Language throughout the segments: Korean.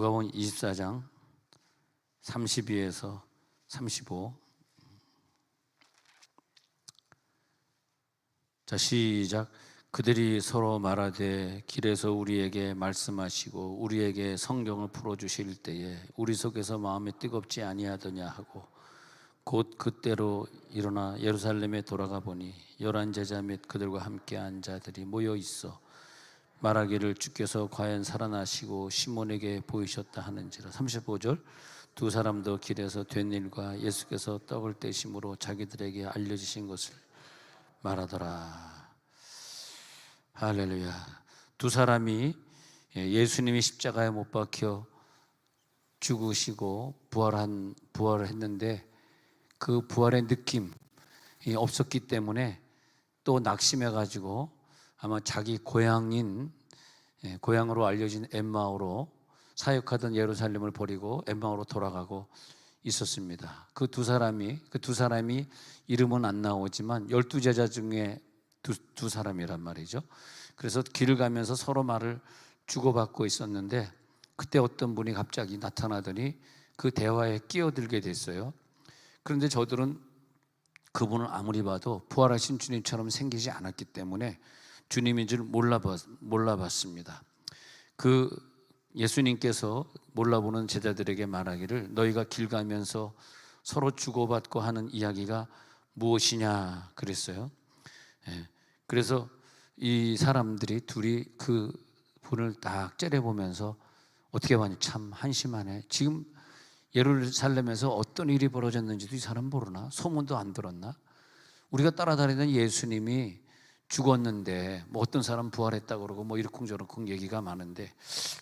누가복음 24장 32에서 35. 자, 시작. 그들이 서로 말하되 길에서 우리에게 말씀하시고 우리에게 성경을 풀어주실 때에 우리 속에서 마음이 뜨겁지 아니하더냐 하고 곧 그때로 일어나 예루살렘에 돌아가 보니 11 제자 및 그들과 함께 한 자들이 모여 있어 말하기를 주께서 과연 살아나시고 시몬에게 보이셨다 하는지라. 35절. 두 사람도 길에서 된 일과 예수께서 떡을 떼심으로 자기들에게 알려주신 것을 말하더라. 할렐루야. 두 사람이 예수님이 십자가에 못 박혀 죽으시고 부활을 했는데 그 부활의 느낌이 없었기 때문에 또 낙심해 가지고 아마 자기 고향으로 알려진 엠마오로 사역하던 예루살렘을 버리고 엠마오로 돌아가고 있었습니다. 그 두 사람이 이름은 안 나오지만 12제자 중에 두 사람이란 말이죠. 그래서 길을 가면서 서로 말을 주고받고 있었는데 그때 어떤 분이 갑자기 나타나더니 그 대화에 끼어들게 됐어요. 그런데 저들은 그분을 아무리 봐도 부활하신 주님처럼 생기지 않았기 때문에 주님인 줄 몰라봤습니다. 그 예수님께서 몰라보는 제자들에게 말하기를 너희가 길 가면서 서로 주고받고 하는 이야기가 무엇이냐 그랬어요. 그래서 이 사람들이 둘이 그 분을 딱 째려보면서 어떻게 봤냐, 참 한심하네. 지금 예루살렘에서 어떤 일이 벌어졌는지도 이 사람 모르나? 소문도 안 들었나? 우리가 따라다니던 예수님이 죽었는데 뭐 어떤 사람 부활했다고 그러고 뭐 이러쿵저러쿵 얘기가 많은데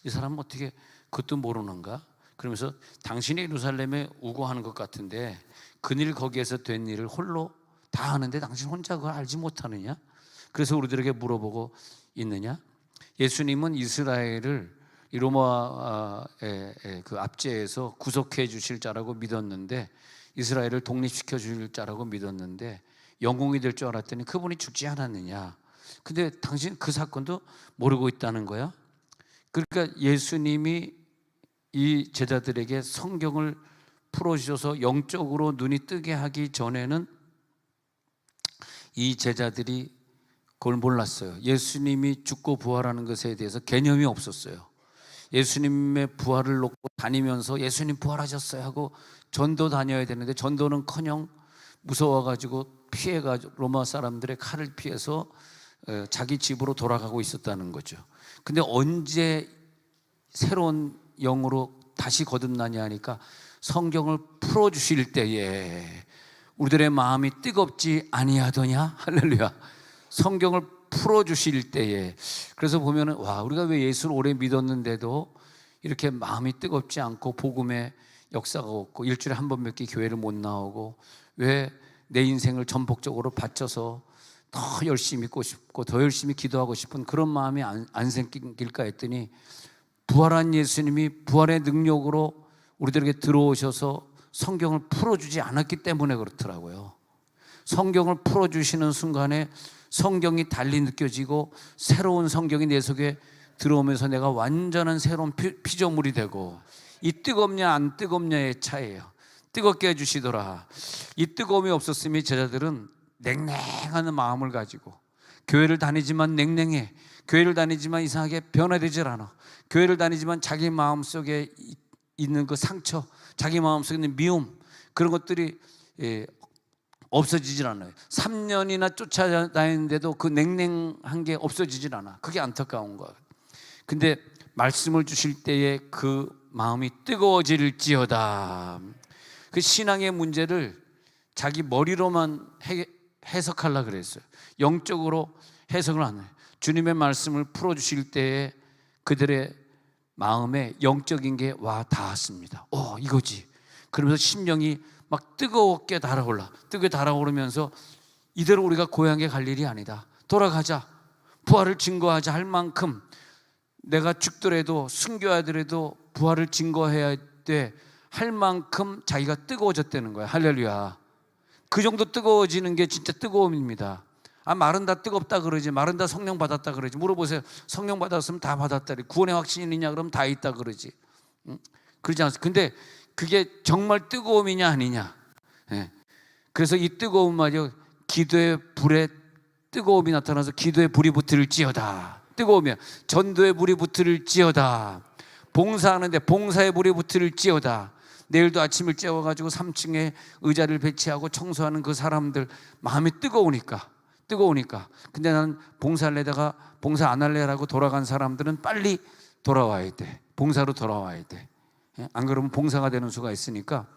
이 사람은 어떻게 그것도 모르는가? 그러면서 당신이 예루살렘에 우고하는 것 같은데 그일 거기에서 된 일을 홀로 다 아는데 당신 혼자 그걸 알지 못하느냐? 그래서 우리들에게 물어보고 있느냐? 예수님은 이스라엘을 이 로마의 그 압제에서 구속해 주실 자라고 믿었는데 이스라엘을 독립시켜 주실 자라고 믿었는데 영웅이 될 줄 알았더니 그분이 죽지 않았느냐? 근데 당신 그 사건도 모르고 있다는 거야? 그러니까 예수님이 이 제자들에게 성경을 풀어주셔서 영적으로 눈이 뜨게 하기 전에는 이 제자들이 그걸 몰랐어요. 예수님이 죽고 부활하는 것에 대해서 개념이 없었어요. 예수님의 부활을 놓고 다니면서 예수님 부활하셨어요 하고 전도 다녀야 되는데 전도는커녕 무서워가지고 피해가지고 로마 사람들의 칼을 피해서 자기 집으로 돌아가고 있었다는 거죠. 근데 언제 새로운 영으로 다시 거듭나냐 하니까 성경을 풀어주실 때에 우리들의 마음이 뜨겁지 아니하더냐? 할렐루야. 성경을 풀어주실 때에. 그래서 보면은 와, 우리가 왜 예수를 오래 믿었는데도 이렇게 마음이 뜨겁지 않고 복음의 역사가 없고 일주일에 한 번밖에 교회를 못 나오고 왜 내 인생을 전폭적으로 바쳐서 더 열심히 믿고 싶고 더 열심히 기도하고 싶은 그런 마음이 안 생길까 했더니 부활한 예수님이 부활의 능력으로 우리들에게 들어오셔서 성경을 풀어주지 않았기 때문에 그렇더라고요. 성경을 풀어주시는 순간에 성경이 달리 느껴지고 새로운 성경이 내 속에 들어오면서 내가 완전한 새로운 피조물이 되고 이 뜨겁냐 안 뜨겁냐의 차이예요. 뜨겁게 해주시더라. 이 뜨거움이 없었으면 제자들은 냉랭한 마음을 가지고 교회를 다니지만 냉랭해, 교회를 다니지만 이상하게 변화되질 않아, 교회를 다니지만 자기 마음속에 있는 그 상처, 자기 마음속에 있는 미움, 그런 것들이 없어지질 않아요. 3년이나 쫓아다니는데도 그 냉랭한 게 없어지질 않아. 그게 안타까운 거야. 근데 말씀을 주실 때에 그 마음이 뜨거워질지어다. 그 신앙의 문제를 자기 머리로만 해석하려고 그랬어요. 영적으로 해석을 안 해요. 주님의 말씀을 풀어주실 때에 그들의 마음에 영적인 게 와 닿았습니다. 이거지. 그러면서 심령이 막 뜨겁게 달아오르면서 이대로 우리가 고향에 갈 일이 아니다. 돌아가자. 부활을 증거하자 할 만큼 내가 죽더라도 순교하더라도 부활을 증거해야 돼 할 만큼 자기가 뜨거워졌다는 거야. 할렐루야. 그 정도 뜨거워지는 게 진짜 뜨거움입니다. 말은 다 뜨겁다 그러지, 말은 다 성령 받았다 그러지. 물어보세요. 성령 받았으면 다 받았다. 구원의 확신이 있냐 그러면 다 있다 그러지. 그러지 않습니까? 근데 그게 정말 뜨거움이냐 아니냐. 예. 그래서 이 뜨거움 말이요, 기도의 불에 뜨거움이 나타나서 기도의 불이 붙을지어다. 뜨거우면 전도의 불이 붙을지어다. 봉사하는데 봉사의 불이 붙을지어다. 내일도 아침 일찍 와가지고 3층에 의자를 배치하고 청소하는 그 사람들 마음이 뜨거우니까. 근데 나는 봉사를 내다가 봉사 안 할래라고 돌아간 사람들은 빨리 돌아와야 돼. 봉사로 돌아와야 돼. 안 그러면 봉사가 되는 수가 있으니까,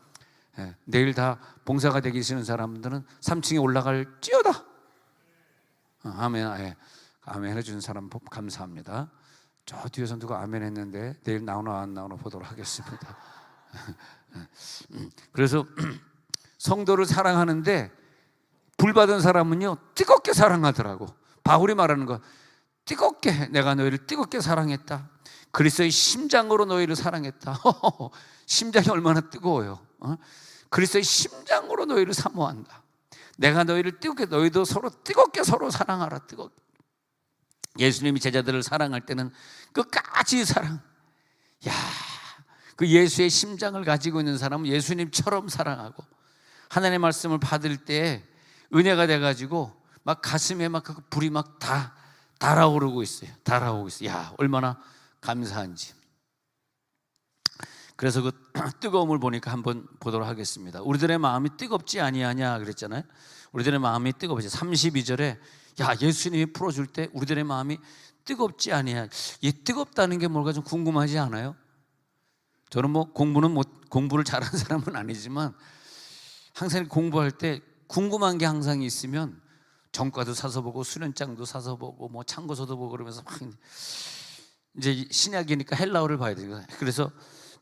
내일 다 봉사가 되기 싫은 사람들은 3층에 올라갈지어다. 아멘. 아멘 해주는 사람 감사합니다. 저 뒤에서 누가 아멘 했는데 내일 나오나 안 나오나 보도록 하겠습니다. 그래서 성도를 사랑하는데 불 받은 사람은요 뜨겁게 사랑하더라고. 바울이 말하는 거, 뜨겁게 내가 너희를 뜨겁게 사랑했다. 그리스도의 심장으로 너희를 사랑했다. 심장이 얼마나 뜨거워요. 그리스도의 심장으로 너희를 사모한다. 내가 너희를 뜨겁게, 너희도 서로 뜨겁게 서로 사랑하라. 뜨겁게. 예수님이 제자들을 사랑할 때는 끝까지 사랑. 야, 그 예수의 심장을 가지고 있는 사람은 예수님처럼 사랑하고, 하나님의 말씀을 받을 때 은혜가 돼가지고 막 가슴에 막 그 불이 막 다 달아오르고 있어요. 달아오고 있어요. 야, 얼마나 감사한지. 그래서 그 뜨거움을 보니까 한번 보도록 하겠습니다. 우리들의 마음이 뜨겁지 아니하냐 그랬잖아요. 우리들의 마음이 뜨겁지. 32절에 야, 예수님이 풀어줄 때 우리들의 마음이 뜨겁지 아니하냐. 이 뜨겁다는 게 뭘까 좀 궁금하지 않아요? 저는 뭐 공부를 잘하는 사람은 아니지만 항상 공부할 때 궁금한 게 항상 있으면 전과도 사서 보고 수련장도 사서 보고 뭐 참고서도 보고 그러면서 막 이제 신약이니까 헬라어를 봐야 돼요. 그래서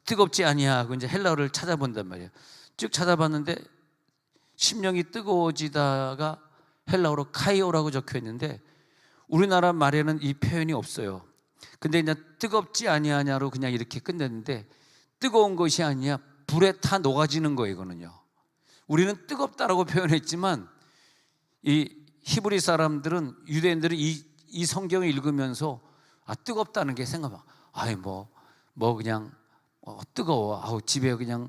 뜨겁지 아니하고 이제 헬라어를 찾아본단 말이에요. 쭉 찾아봤는데 심령이 뜨거워지다가 헬라어로 카이오라고 적혀 있는데 우리나라 말에는 이 표현이 없어요. 근데 이제 뜨겁지 아니하냐로 그냥 이렇게 끝냈는데 뜨거운 것이 아니야 불에 타 녹아지는 거예요. 이거는요. 우리는 뜨겁다라고 표현했지만 이 히브리 사람들은, 유대인들은 이 성경을 읽으면서 뜨겁다는 게 생각나. 아이 뭐 그냥 뜨거워. 아우 집에 그냥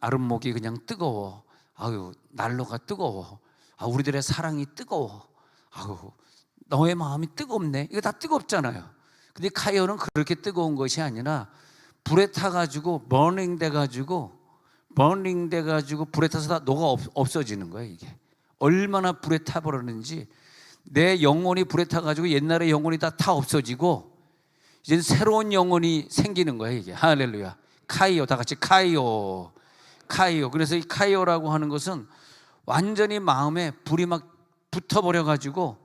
아랫목이 그냥 뜨거워. 아유 난로가 뜨거워. 우리들의 사랑이 뜨거워. 아우 너의 마음이 뜨겁네. 이거 다 뜨겁잖아요. 근데 카이오는 그렇게 뜨거운 것이 아니라 불에 타가지고 버닝 돼가지고 불에 타서 다 녹아 없어지는 거예요. 이게 얼마나 불에 타버렸는지, 내 영혼이 불에 타가지고 옛날의 영혼이 다 없어지고 이제 새로운 영혼이 생기는 거예요. 이게 할렐루야. 카이오, 다 같이 카이오. 그래서 이 카이오라고 하는 것은 완전히 마음에 불이 막 붙어버려가지고,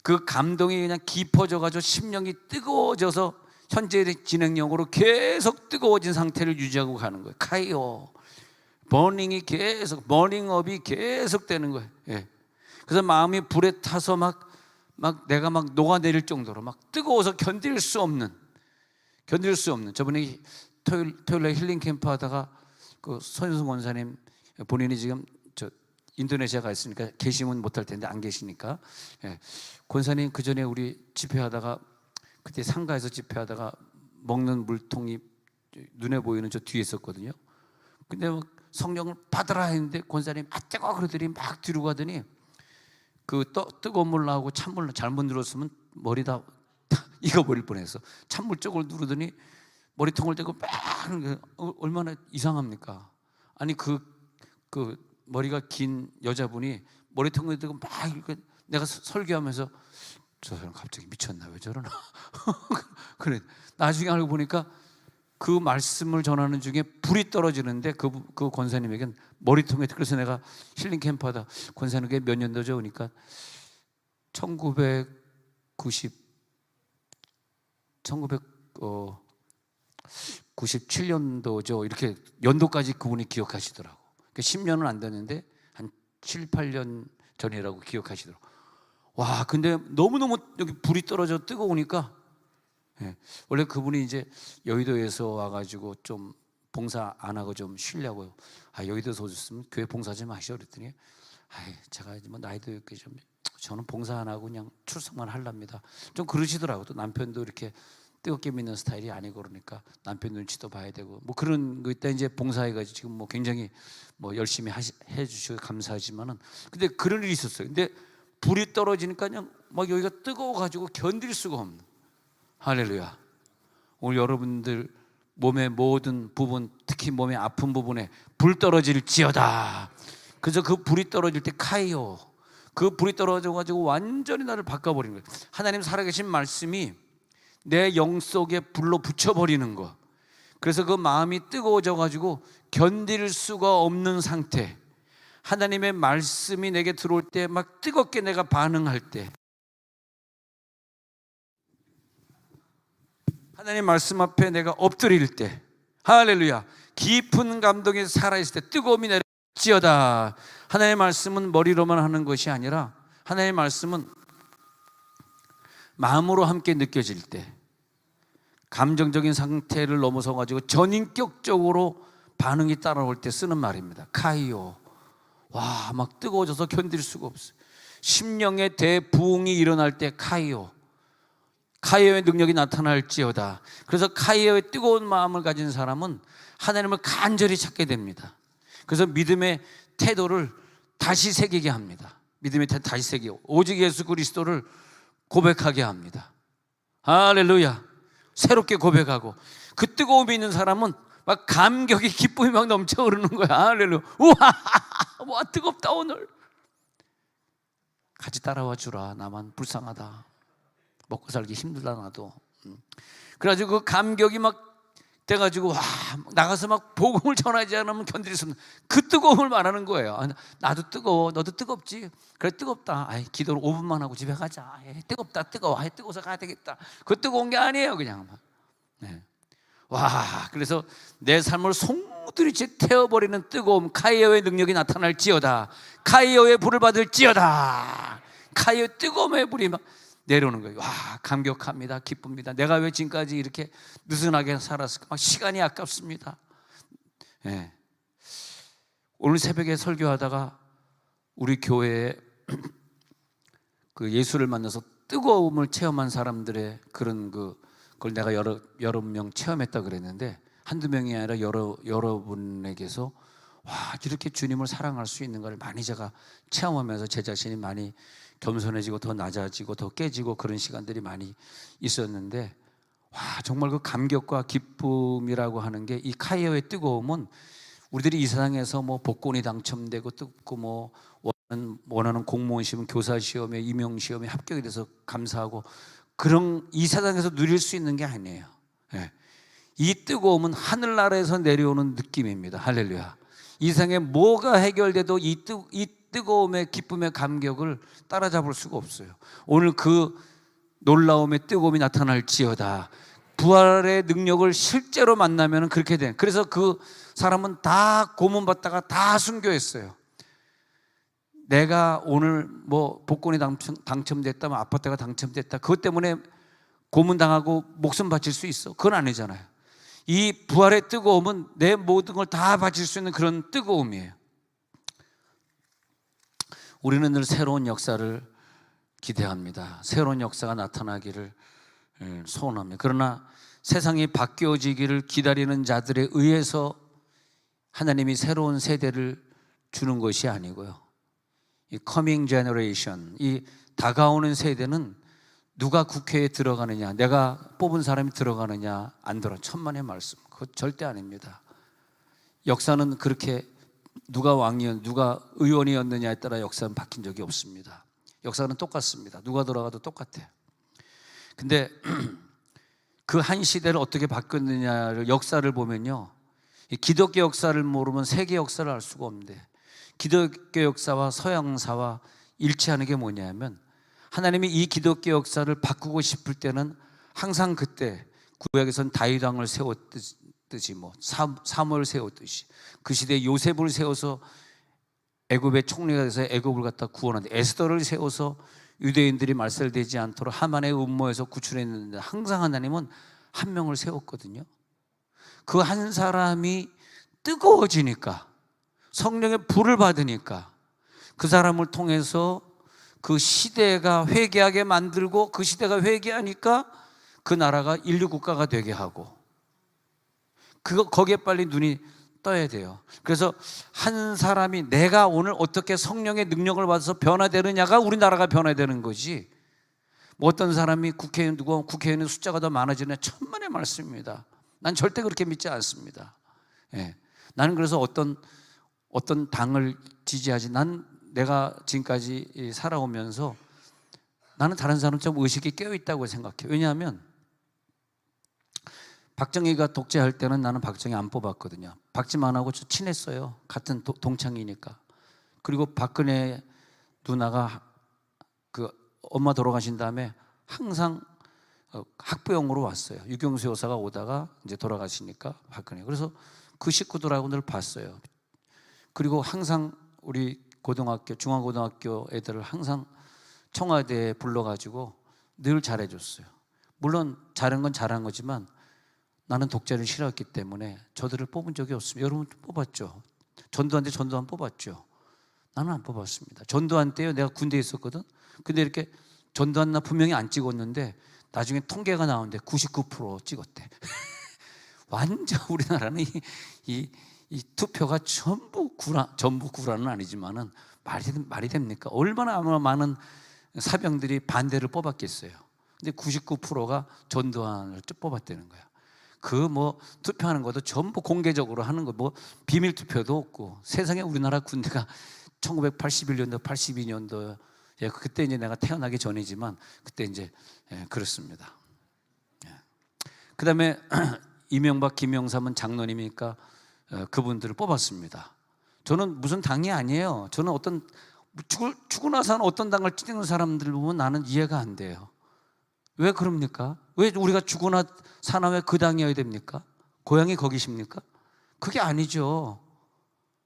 그 감동이 그냥 깊어져가지고 심령이 뜨거워져서 현재의 진행력으로 계속 뜨거워진 상태를 유지하고 가는 거예요. 카이오. 버닝이 계속, 버닝업이 계속 되는 거예요. 그래서 마음이 불에 타서 막 내가 막 녹아내릴 정도로 막 뜨거워서 견딜 수 없는. 저번에 토요일에 힐링 캠프 하다가 그 손윤승 권사님, 본인이 지금 인도네시아 가 있으니까 계시면 못할 텐데 안 계시니까, 권사님 그 전에 우리 집회하다가, 그때 상가에서 집회하다가 먹는 물통이 눈에 보이는 저 뒤에 있었거든요. 근데 막 성령을 받으라 했는데 권사님 뜨거워 그러더니 막 뒤로 가더니 그 뜨거운 물 나오고 찬물 잘못 눌렀으면 머리 다 익어버릴 뻔했어. 찬물 쪽을 누르더니 머리통을 대고 막, 얼마나 이상합니까? 아니 그 머리가 긴 여자분이 머리통을 대고 막, 내가 설교하면서 저 사람 갑자기 미쳤나 왜 저러나. 그래 나중에 알고 보니까 그 말씀을 전하는 중에 불이 떨어지는데 그 권사님에겐 머리통에, 그래서 내가 힐링 캠프하다 권사님에게 몇 년도죠? 그러니까 1997년도죠. 이렇게 연도까지 그분이 기억하시더라고. 그러니까 10년은 안 됐는데 한 7, 8년 전이라고 기억하시더라고. 와, 근데 너무너무 여기 불이 떨어져 뜨거우니까, 원래 그분이 이제 여의도에서 와가지고 좀 봉사 안 하고 좀 쉬려고요. 여의도에서 오셨으면 교회 봉사 좀 하시오 그랬더니, 제가 뭐 나이도 있고 좀 저는 봉사 안 하고 그냥 출석만 하랍니다. 좀 그러시더라고요. 또 남편도 이렇게 뜨겁게 믿는 스타일이 아니고 그러니까 남편 눈치도 봐야 되고 뭐 그런 거 있다. 이제 봉사해가지고 지금 뭐 굉장히 뭐 열심히 해주시고 감사하지만은 근데 그런 일이 있었어요. 근데 불이 떨어지니까 그냥 막 여기가 뜨거워가지고 견딜 수가 없는. 할렐루야. 오늘 여러분들 몸의 모든 부분, 특히 몸의 아픈 부분에 불 떨어질지어다. 그래서 그 불이 떨어질 때 카이오, 그 불이 떨어져가지고 완전히 나를 바꿔버리는 거예요. 하나님 살아계신 말씀이 내 영 속에 불로 붙여버리는 거. 그래서 그 마음이 뜨거워져가지고 견딜 수가 없는 상태. 하나님의 말씀이 내게 들어올 때 막 뜨겁게 내가 반응할 때, 하나님 말씀 앞에 내가 엎드릴 때, 할렐루야, 깊은 감동이 살아있을 때 뜨거움이 내릴지어다. 하나님의 말씀은 머리로만 하는 것이 아니라 하나님의 말씀은 마음으로 함께 느껴질 때, 감정적인 상태를 넘어서 가지고 전인격적으로 반응이 따라올 때 쓰는 말입니다. 카이오. 와, 막 뜨거워져서 견딜 수가 없어요. 심령의 대부흥이 일어날 때 카이오, 카이오의 능력이 나타날지어다. 그래서 카이오의 뜨거운 마음을 가진 사람은 하나님을 간절히 찾게 됩니다. 그래서 믿음의 태도를 다시 새기게 합니다. 믿음의 태도 다시 새기고 오직 예수 그리스도를 고백하게 합니다. 할렐루야. 새롭게 고백하고 그 뜨거움이 있는 사람은 막 감격이, 기쁨이 막 넘쳐 흐르는 거야. 할렐루야. 우와, 와, 뜨겁다. 오늘 같이 따라와 주라. 나만 불쌍하다. 먹고 살기 힘들다 나도. 그래가지고 그 감격이 막 돼가지고 와, 나가서 막 복음을 전하지 않으면 견딜 수 없는 그 뜨거움을 말하는 거예요. 나도 뜨거워, 너도 뜨겁지? 그래, 뜨겁다. 아이, 기도를 5분만 하고 집에 가자. 에이, 뜨겁다, 뜨거워. 아이, 뜨거워서 가야 되겠다. 그 뜨거운 게 아니에요, 그냥. 네. 와, 그래서 내 삶을 송두리째 태워버리는 뜨거움, 카이오의 능력이 나타날지어다. 카이오의 불을 받을지어다. 카이오의 뜨거움의 불이 막 내려오는 거예요. 와, 감격합니다. 기쁩니다. 내가 왜 지금까지 이렇게 느슨하게 살았을까? 막 시간이 아깝습니다. 네. 오늘 새벽에 설교하다가 우리 교회에 그 예수를 만나서 뜨거움을 체험한 사람들의 그런 그걸 내가 여러 명 체험했다 그랬는데 한두 명이 아니라 여러분에게서 와, 이렇게 주님을 사랑할 수 있는 걸 많이 제가 체험하면서 제 자신이 많이 겸손해지고 더 낮아지고 더 깨지고 그런 시간들이 많이 있었는데, 와, 정말 그 감격과 기쁨이라고 하는 게, 이 카이오의 뜨거움은 우리들이 이 세상에서 뭐 복권이 당첨되고 뜯고 뭐 원하는 공무원 시험, 교사 시험에, 임용 시험에 합격이 돼서 감사하고 그런 이 세상에서 누릴 수 있는 게 아니에요. 네. 이 뜨거움은 하늘나라에서 내려오는 느낌입니다. 할렐루야. 이 세상에 뭐가 해결돼도 이 뜨거움의 기쁨의 감격을 따라잡을 수가 없어요. 오늘 그 놀라움의 뜨거움이 나타날지어다. 부활의 능력을 실제로 만나면 그렇게 돼. 그래서 그 사람은 다 고문받다가 다 순교했어요. 내가 오늘 뭐 복권이 당첨됐다, 뭐 아파트가 당첨됐다, 그것 때문에 고문당하고 목숨 바칠 수 있어? 그건 아니잖아요. 이 부활의 뜨거움은 내 모든 걸 다 바칠 수 있는 그런 뜨거움이에요. 우리는 늘 새로운 역사를 기대합니다. 새로운 역사가 나타나기를 소원합니다. 그러나 세상이 바뀌어지기를 기다리는 자들에 의해서 하나님이 새로운 세대를 주는 것이 아니고요. 이 커밍 제너레이션, 이 다가오는 세대는 누가 국회에 들어가느냐, 내가 뽑은 사람이 들어가느냐 안 들어, 천만의 말씀. 그거 절대 아닙니다. 역사는 그렇게 누가 왕이었, 누가 의원이었느냐에 따라 역사는 바뀐 적이 없습니다. 역사는 똑같습니다. 누가 들어가도 똑같아요. 근데 그 한 시대를 어떻게 바꿨느냐를, 역사를 보면요, 기독교 역사를 모르면 세계 역사를 알 수가 없는데, 기독교 역사와 서양사와 일치하는 게 뭐냐면, 하나님이 이 기독교 역사를 바꾸고 싶을 때는 항상 그때 구약에선 다윗 왕을 세웠듯이, 뭐 사무엘 세웠듯이 그 시대에 요셉을 세워서 애굽의 총리가 돼서 애굽을 갖다 구원한다. 에스더를 세워서 유대인들이 말살되지 않도록 하만의 음모에서 구출했는데, 항상 하나님은 한 명을 세웠거든요. 그 한 사람이 뜨거워지니까, 성령의 불을 받으니까 그 사람을 통해서 그 시대가 회개하게 만들고, 그 시대가 회개하니까 그 나라가 인류 국가가 되게 하고, 거기에 빨리 눈이 떠야 돼요. 그래서 한 사람이 내가 오늘 어떻게 성령의 능력을 받아서 변화되느냐가 우리나라가 변화되는 거지, 뭐 어떤 사람이 국회의원의 숫자가 더 많아지는 천만의 말씀입니다. 난 절대 그렇게 믿지 않습니다. 예. 나는 그래서 어떤 당을 지지하지, 내가 지금까지 살아오면서 나는 다른 사람처럼 의식이 깨어있다고 생각해요. 왜냐하면 박정희가 독재할 때는 나는 박정희 안 뽑았거든요. 박지만하고 저 친했어요. 같은 동창이니까. 그리고 박근혜 누나가 그 엄마 돌아가신 다음에 항상 학부형으로 왔어요. 유경수 여사가 오다가 이제 돌아가시니까 박근혜. 그래서 그 식구들하고 늘 봤어요. 그리고 항상 우리 고등학교, 중앙고등학교 애들을 항상 청와대에 불러가지고 늘 잘해줬어요. 물론 잘한 건 잘한 거지만 나는 독재를 싫어했기 때문에 저들을 뽑은 적이 없습니다. 여러분 뽑았죠? 전두환 때 전두환 뽑았죠? 나는 안 뽑았습니다. 전두환 때요, 내가 군대에 있었거든. 근데 이렇게 전두환 나 분명히 안 찍었는데 나중에 통계가 나오는데 99% 찍었대. 완전 우리나라는 이 투표가 전부 구라는 아니지만은 말이 됩니까? 얼마나 많은 사병들이 반대를 뽑았겠어요. 근데 99%가 전두환을 뽑았다는 거야. 그 뭐 투표하는 것도 전부 공개적으로 하는 거, 뭐 비밀 투표도 없고. 세상에 우리나라 군대가 1981년도, 82년도, 예, 그때 이제 내가 태어나기 전이지만 그때 이제 그렇습니다. 그 다음에 이명박, 김영삼은 장로님이니까 그분들을 뽑았습니다. 저는 무슨 당이 아니에요. 저는 죽고 나서는 어떤 당을 찍는 사람들 보면 나는 이해가 안 돼요. 왜 그럽니까? 왜 우리가 죽거나 사나 왜 그 당이어야 됩니까? 고향이 거기십니까? 그게 아니죠.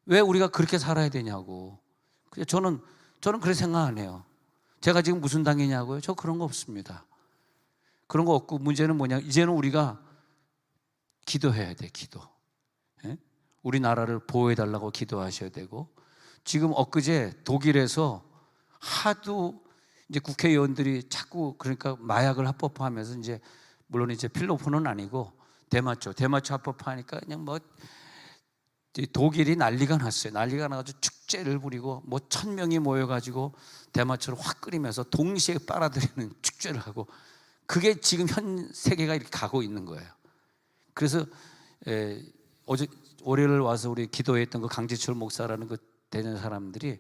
왜 우리가 그렇게 살아야 되냐고. 저는 그렇게 생각 안 해요. 제가 지금 무슨 당이냐고요? 저 그런 거 없습니다. 그런 거 없고, 문제는 뭐냐, 이제는 우리가 기도해야 돼. 기도. 예? 우리나라를 보호해달라고 기도하셔야 되고, 지금 엊그제 독일에서 하도 이제 국회의원들이 자꾸 그러니까 마약을 합법화하면서, 이제 물론 이제 필로폰은 아니고 대마초 합법화하니까 그냥 뭐 독일이 난리가 났어요. 난리가 나가지고 축제를 부리고 뭐 1000명이 모여가지고 대마초를 확 끓이면서 동시에 빨아들이는 축제를 하고, 그게 지금 현 세계가 이렇게 가고 있는 거예요. 그래서 어제 월요일 와서 우리 기도했던 그 강지철 목사라는 그 대전 사람들이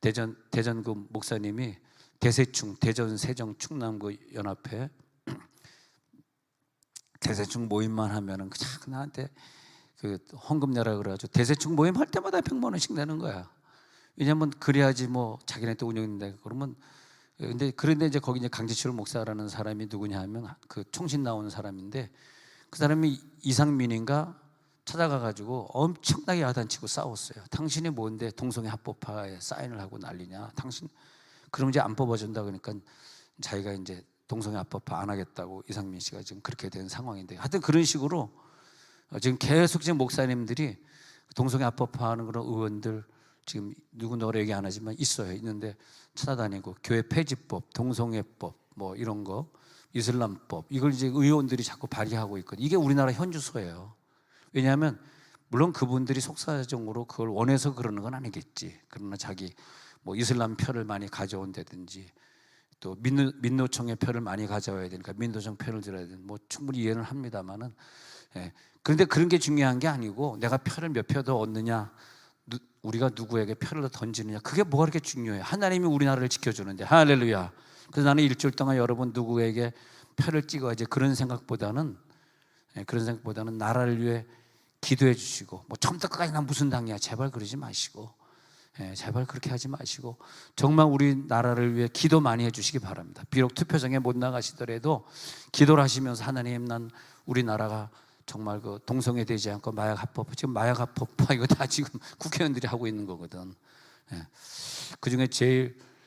대전 그 목사님이 대전 세정 충남 그 연합회 대세충 모임만 하면은 자꾸 나한테 그 헌금 내라 그래가지고 대세충 모임 할 때마다 100만 원씩 내는 거야. 왜냐면 그래야지 뭐 자기네한테 운영인데. 그러면 그런데 이제 거기 이제 강지철 목사라는 사람이 누구냐 하면 그 총신 나오는 사람인데, 그 사람이 이상민인가 찾아가가지고 엄청나게 야단치고 싸웠어요. 당신이 뭔데 동성애 합법화에 사인을 하고 난리냐? 당신 그럼 이제 안 뽑아준다 그러니까 자기가 이제 동성애 합법화 안 하겠다고 이상민 씨가 지금 그렇게 된 상황인데, 하여튼 그런 식으로 지금 계속 지금 목사님들이 동성애 합법화하는 그런 의원들 지금 누구나 얘기 안 하지만 있는데 찾아다니고 교회 폐지법, 동성애법 뭐 이런 거, 이슬람법, 이걸 이제 의원들이 자꾸 발의하고 있거든요. 이게 우리나라 현주소예요. 왜냐하면 물론 그분들이 속사정으로 그걸 원해서 그러는 건 아니겠지. 그러나 자기 뭐 이슬람 표를 많이 가져온다든지 또 민노총의 표를 많이 가져와야 되니까 민노총 표를 들어야 되는, 뭐 충분히 이해는 합니다만은, 그런데 그런 게 중요한 게 아니고 내가 표를 몇 표 더 얻느냐, 우리가 누구에게 표를 더 던지느냐, 그게 뭐가 그렇게 중요해요. 하나님이 우리나라를 지켜주는데. 할렐루야. 그래서 나는 일주일 동안 여러분 누구에게 표를 찍어야지, 그런 생각보다는 나라를 위해 기도해 주시고, 뭐 처음부터 끝까지 난 무슨 당이야, 제발 그러지 마시고, 제발 그렇게 하지 마시고 정말 우리나라를 위해 기도 많이 해주시기 바랍니다. 비록 투표장에 못 나가시더라도 기도를 하시면서, 하나님, 난 우리나라가 정말 그 동성애 되지 않고 마약 합법, 지금 마약 합법화 이거 다 지금 국회의원들이 하고 있는 거거든. 그 중에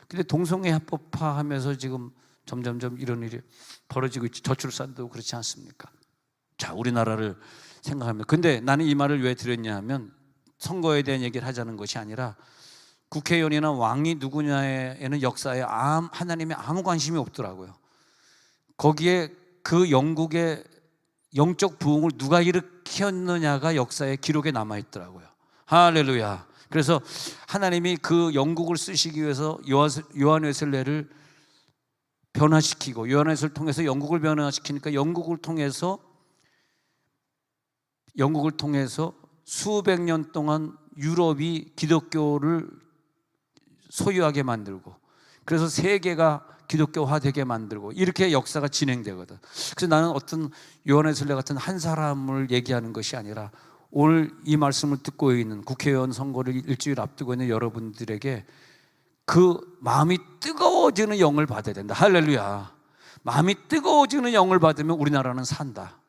근데 동성애 합법화하면서 지금 점점점 이런 일이 벌어지고 있지. 저출산도 그렇지 않습니까? 자, 우리나라를 생각하면, 근데 나는 이 말을 왜 드렸냐 하면 선거에 대한 얘기를 하자는 것이 아니라 국회의원이나 왕이 누구냐에는 역사에 하나님의 아무 관심이 없더라고요. 거기에 그 영국의 영적 부흥을 누가 일으켰느냐가 역사의 기록에 남아있더라고요. 할렐루야. 그래서 하나님이 그 영국을 쓰시기 위해서 요한 웨슬레를 변화시키고, 요한 웨슬레를 통해서 영국을 변화시키니까 영국을 통해서 수백 년 동안 유럽이 기독교를 소유하게 만들고, 그래서 세계가 기독교화되게 만들고, 이렇게 역사가 진행되거든. 그래서 나는 어떤 요한 웨슬레 같은 한 사람을 얘기하는 것이 아니라 오늘 이 말씀을 듣고 있는 국회의원 선거를 일주일 앞두고 있는 여러분들에게 그 마음이 뜨거워지는 영을 받아야 된다. 할렐루야. 마음이 뜨거워지는 영을 받으면 우리나라는 산다.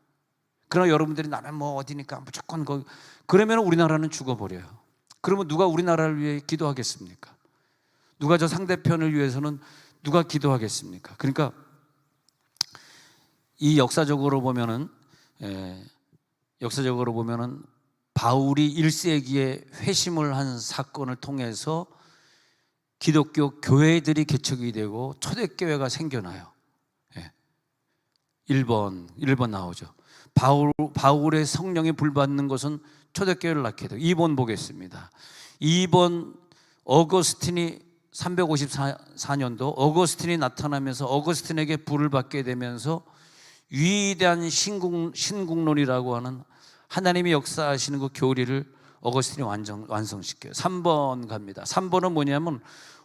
그러나 여러분들이 나는 뭐 어디니까 무조건 그러면 우리나라는 죽어버려요. 그러면 누가 우리나라를 위해 기도하겠습니까? 누가 저 상대편을 위해서는 누가 기도하겠습니까? 그러니까 이 역사적으로 보면은 바울이 1세기에 회심을 한 사건을 통해서 기독교 교회들이 개척이 되고 초대교회가 생겨나요. 1번 나오죠. 바울의 성령에 불받는 것은 초대교회를 낳게 돼요. 2번 보겠습니다. 2번 어거스틴이 354년도 어거스틴이 나타나면서 어거스틴에게 불을 받게 되면서 위대한 신국론이라고 하는 하나님이 역사하시는 그 교리를 어거스틴이 완성시켜요. 3번 갑니다. 3번은 뭐냐면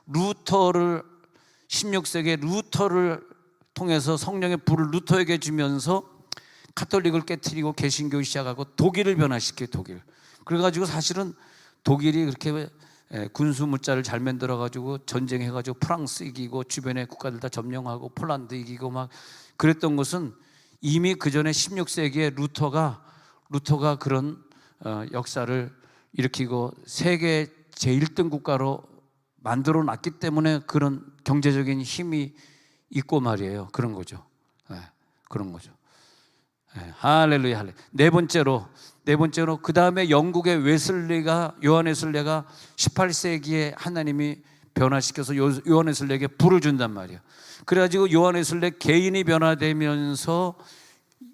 루터를 16세기에 루터를 통해서 성령의 불을 루터에게 주면서 카톨릭을 깨트리고 개신교를 시작하고 독일을 변화시켜요. 독일. 그래가지고 사실은 독일이 그렇게 군수 무자를 잘 만들어가지고 전쟁해가지고 프랑스 이기고 주변의 국가들 다 점령하고 폴란드 이기고 막 그랬던 것은 이미 그 전에 16세기에 루터가 그런 역사를 일으키고 세계 제1등 국가로 만들어 놨기 때문에 그런 경제적인 힘이 있고 말이에요. 그런 거죠. 그런 거죠. 할렐루야. 네 번째로 그 다음에 영국의 요한 웨슬레가 18세기에 하나님이 변화시켜서 요한 웨슬레에게 불을 준단 말이에요. 그래가지고 요한 웨슬레 개인이 변화되면서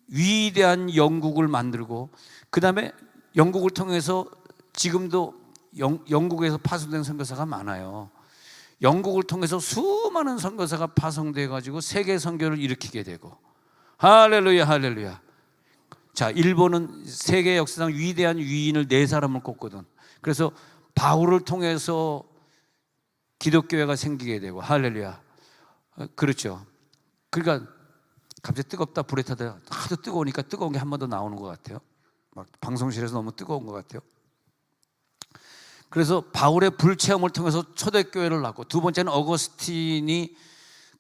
위대한 영국을 만들고, 그 다음에 영국을 통해서 지금도 영국에서 파송된 선교사가 많아요. 영국을 통해서 수많은 선교사가 파송돼 가지고 세계 선교를 일으키게 되고, 할렐루야, 할렐루야. 자, 일본은 세계 역사상 위대한 위인을 4사람을 꼽거든. 그래서 바울을 통해서 기독교회가 생기게 되고, 할렐루야. 그렇죠. 그러니까 갑자기 뜨겁다 불에 타다 하도 뜨거우니까 뜨거운 게 한 번 더 나오는 것 같아요. 막 방송실에서 너무 뜨거운 것 같아요. 그래서 바울의 불체험을 통해서 초대교회를 낳고, 두 번째는 어거스틴이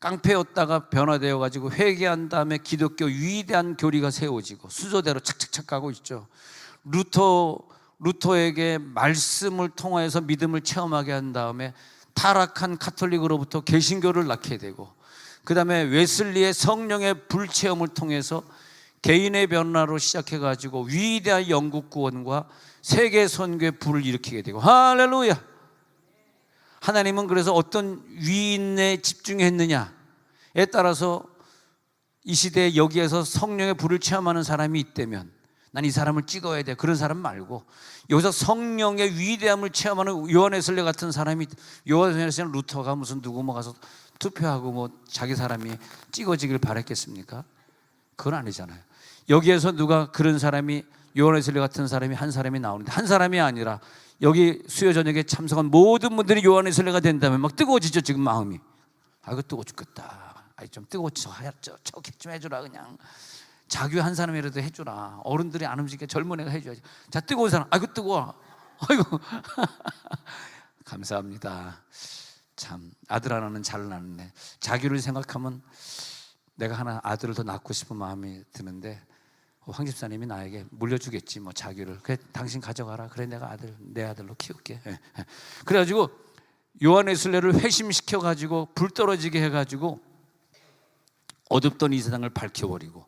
깡패였다가 변화되어 가지고 회개한 다음에 기독교 위대한 교리가 세워지고 수조대로 착착착 가고 있죠. 루터에게 말씀을 통하여서 믿음을 체험하게 한 다음에 타락한 카톨릭으로부터 개신교를 낳게 되고, 그 다음에 웨슬리의 성령의 불체험을 통해서 개인의 변화로 시작해 가지고 위대한 영국 구원과 세계 선교의 불을 일으키게 되고, 할렐루야. 하나님은 그래서 어떤 위인에 집중했느냐에 따라서 이 시대에 여기에서 성령의 불을 체험하는 사람이 있다면 난 이 사람을 찍어야 돼, 그런 사람 말고 여기서 성령의 위대함을 체험하는 요한 웨슬레 같은 사람이, 요한 웨슬레는 루터가 무슨 누구 뭐 가서 투표하고 뭐 자기 사람이 찍어지길 바랬겠습니까? 그건 아니잖아요. 여기에서 누가 그런 사람이, 요한 웨슬레 같은 사람이 한 사람이 나오는데, 한 사람이 아니라 여기 수요 저녁에 참석한 모든 분들이 요한 웨슬레가 된다면 막 뜨거워지죠. 지금 마음이. 아이고 뜨거워 죽겠다. 아이 좀 뜨거워져 좀 해주라. 그냥 자규 한 사람이라도 해주라. 어른들이 안 움직이게 젊은 애가 해줘야지. 자, 뜨거운 사람. 아이고 뜨거워. 아이고 감사합니다. 참 아들 하나는 잘 낳았네. 자규를 생각하면 내가 하나 아들을 더 낳고 싶은 마음이 드는데, 황 집사님이 나에게 물려주겠지 뭐 자규를. 그래 당신 가져가라. 그래 내가 내 아들로 키울게. 그래가지고 요한 웨슬레를 회심시켜 가지고 불 떨어지게 해가지고 어둡던 이 세상을 밝혀버리고,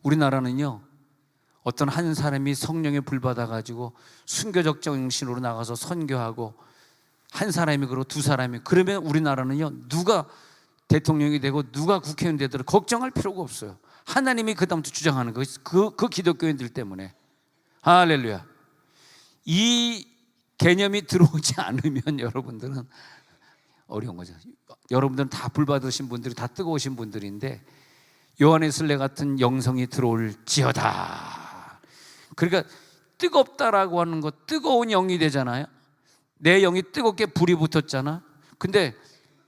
우리나라는요 어떤 한 사람이 성령에 불 받아가지고 순교적 정신으로 나가서 선교하고, 한 사람이 그러고 두 사람이, 그러면 우리나라는요 누가 대통령이 되고 누가 국회의원 되더라도 걱정할 필요가 없어요. 하나님이 그다음부터 주장하는 거, 그 기독교인들 때문에. 할렐루야. 이 개념이 들어오지 않으면 여러분들은 어려운 거죠. 여러분들은 다 불 받으신 분들이 다 뜨거우신 분들인데 요한의 술래 같은 영성이 들어올지어다. 그러니까 뜨겁다라고 하는 거, 뜨거운 영이 되잖아요. 내 영이 뜨겁게 불이 붙었잖아. 근데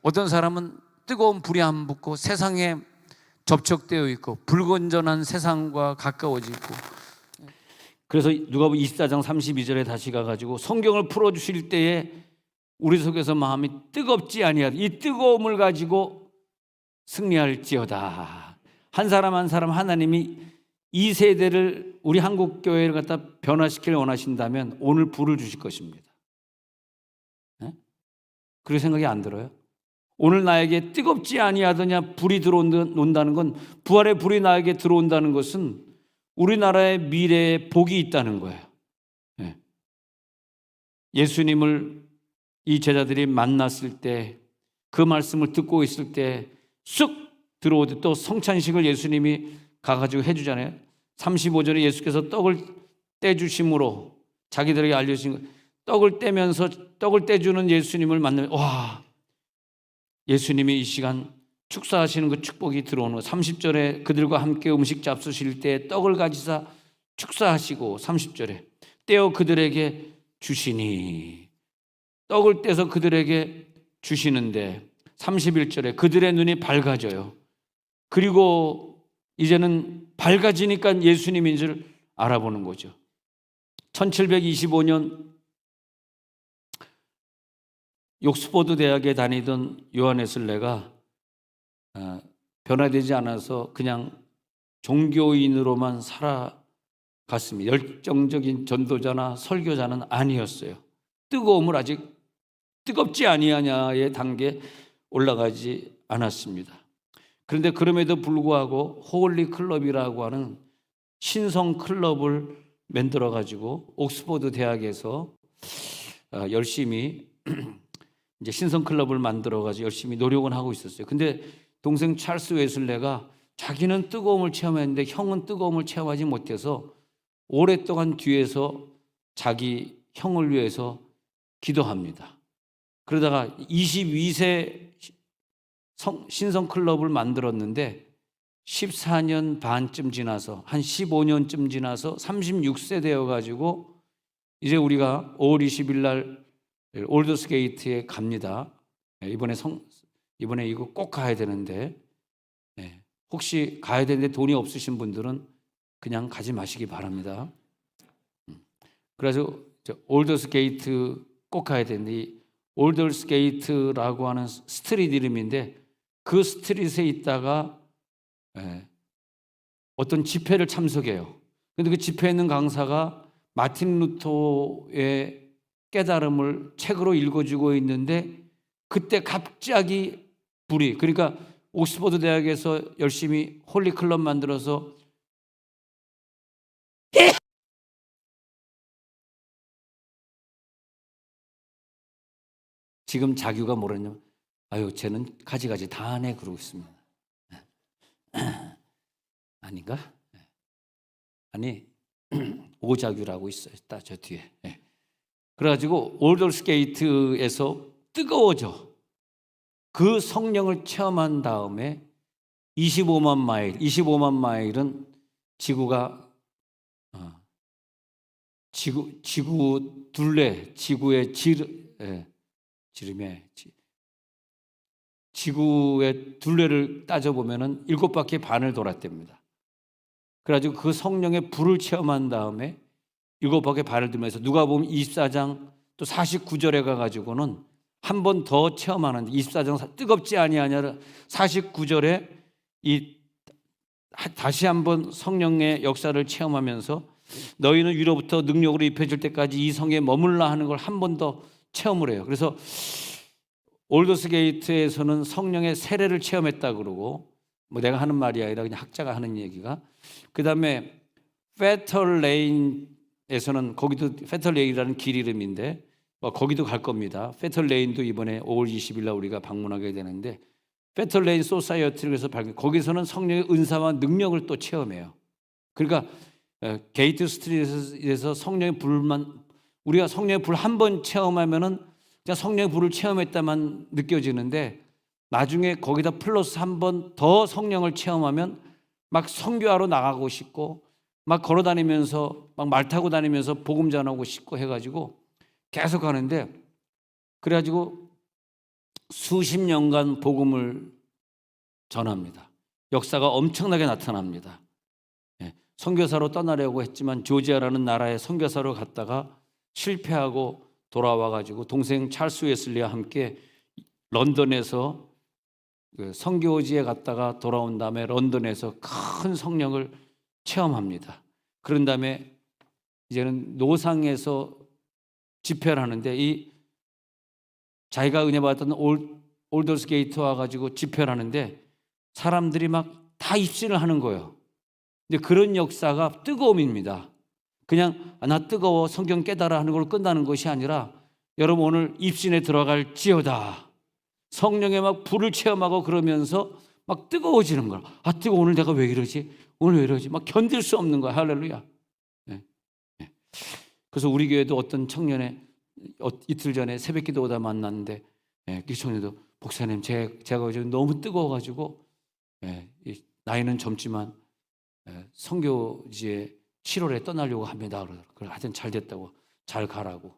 어떤 사람은 뜨거운 불이 안 붙고 세상에 접촉되어 있고 불건전한 세상과 가까워지고. 그래서 누가복음 24장 32절에 다시 가가지고 성경을 풀어주실 때에 우리 속에서 마음이 뜨겁지 아니하다. 이 뜨거움을 가지고 승리할지어다. 한 사람 한 사람 하나님이 이 세대를, 우리 한국 교회를 갖다 변화시키길 원하신다면 오늘 불을 주실 것입니다. 네? 그런 생각이 안 들어요? 오늘 나에게 뜨겁지 아니하더냐 불이 들어온다는 건, 부활의 불이 나에게 들어온다는 것은 우리나라의 미래에 복이 있다는 거예요. 네. 예수님을 이 제자들이 만났을 때, 그 말씀을 듣고 있을 때 쑥 들어오듯, 또 성찬식을 예수님이 가가지고 해주잖아요. 35절에 예수께서 떡을 떼주심으로 자기들에게 알려주신 거, 떡을 떼면서 떡을 떼주는 예수님을 만나면, 와, 예수님이 이 시간 축사하시는 그 축복이 들어오는 거. 30절에 그들과 함께 음식 잡수실 때 떡을 가지사 축사하시고, 30절에 떼어 그들에게 주시니, 떡을 떼서 그들에게 주시는데 31절에 그들의 눈이 밝아져요. 그리고 이제는 밝아지니까 예수님인 줄 알아보는 거죠. 1725년 옥스퍼드 대학에 다니던 요한 웨슬레가 변화되지 않아서 그냥 종교인으로만 살아갔습니다. 열정적인 전도자나 설교자는 아니었어요. 뜨거움을 아직 뜨겁지 아니하냐의 단계에 올라가지 않았습니다. 그런데 그럼에도 불구하고 홀리 클럽이라고 하는 신성 클럽을 만들어 가지고 옥스퍼드 대학에서 열심히 이제 신성 클럽을 만들어 가지고 열심히 노력은 하고 있었어요. 근데 동생 찰스 웨슬레가 자기는 뜨거움을 체험했는데 형은 뜨거움을 체험하지 못해서 오랫동안 뒤에서 자기 형을 위해서 기도합니다. 그러다가 22세 신성 클럽을 만들었는데 14년 반쯤 지나서, 한 15년쯤 지나서 36세 되어가지고 이제 우리가 5월 20일 날 올더스 게이트에 갑니다. 이번에 이거 꼭 가야 되는데, 혹시 가야 되는데 돈이 없으신 분들은 그냥 가지 마시기 바랍니다. 그래서 올더스 게이트 꼭 가야 되는데, 이 올더스 게이트라고 하는 스트릿 이름인데 그 스트릿에 있다가 어떤 집회를 참석해요. 그런데 그 집회에 있는 강사가 마틴 루터의 깨달음을 책으로 읽어주고 있는데 그때 갑자기 불이, 그러니까 옥스퍼드 대학에서 열심히 홀리 클럽 만들어서 지금 자규가 뭐랬냐면, 아유 쟤는 가지가지 다 하네 그러고 있습니다. 아닌가? 아니 오자규라고 있어요. 딱 저 뒤에. 그래가지고 올더스 게이트에서 뜨거워져. 그 성령을 체험한 다음에 25만 마일은 지구가 지구 둘레, 지구의 지구의 둘레를 따져보면은 7바퀴 반을 돌았답니다. 그래가지고 그 성령의 불을 체험한 다음에 7바퀴 반을 돌면서 누가복음 24장 또 49절에 가가지고는 한 번 더 체험하는데, 24장 뜨겁지 아니하냐 49절에 다시 한번 성령의 역사를 체험하면서 너희는 위로부터 능력으로 입혀질 때까지 이 성에 머물라 하는 걸 한 번 더 체험을 해요. 그래서 올더스 게이트에서는 성령의 세례를 체험했다 그러고, 뭐 내가 하는 말이 아니라 그냥 학자가 하는 얘기가. 그 다음에 페털 레인에서는, 거기도 페털 레인이라는 길 이름인데 거기도 갈 겁니다. 페털 레인도 이번에 5월 20일 날 우리가 방문하게 되는데, 페털레인 소사이어티를 해서 발견. 거기서는 성령의 은사와 능력을 또 체험해요. 그러니까 게이트 스트리트에서 성령의 불만, 우리가 성령의 불 한 번 체험하면은 그냥 성령의 불을 체험했다만 느껴지는데, 나중에 거기다 플러스 한 번 더 성령을 체험하면 막 선교하러 나가고 싶고, 막 걸어 다니면서 막 말 타고 다니면서 복음 전하고 싶고 해가지고 계속 하는데, 그래가지고 수십 년간 복음을 전합니다. 역사가 엄청나게 나타납니다. 선교사로 떠나려고 했지만 조지아라는 나라에 선교사로 갔다가 실패하고 돌아와가지고 동생 찰스 웨슬리와 함께 런던에서 선교지에 갔다가 돌아온 다음에 런던에서 큰 성령을 체험합니다. 그런 다음에 이제는 노상에서 집회를 하는데, 이 자기가 은혜 받았던 올더스 게이트 와가지고 집회를 하는데 사람들이 막 다 입신을 하는 거예요. 근데 그런 역사가 뜨거움입니다. 그냥 나 뜨거워 성경 깨달아 하는 걸로 끝나는 것이 아니라, 여러분 오늘 입신에 들어갈지어다, 성령의 막 불을 체험하고 그러면서 막 뜨거워지는 거야. 아, 뜨거워. 오늘 내가 왜 이러지? 오늘 왜 이러지? 막 견딜 수 없는 거야. 할렐루야. 그래서 우리 교회도 어떤 청년의 이틀 전에 새벽 기도 오다 만났는데, 그 청년도 목사님 제가 요즘 너무 뜨거워가지고 나이는 젊지만 선교지에 7월에 떠나려고 합니다. 그래, 하여튼 잘 됐다고. 잘 가라고.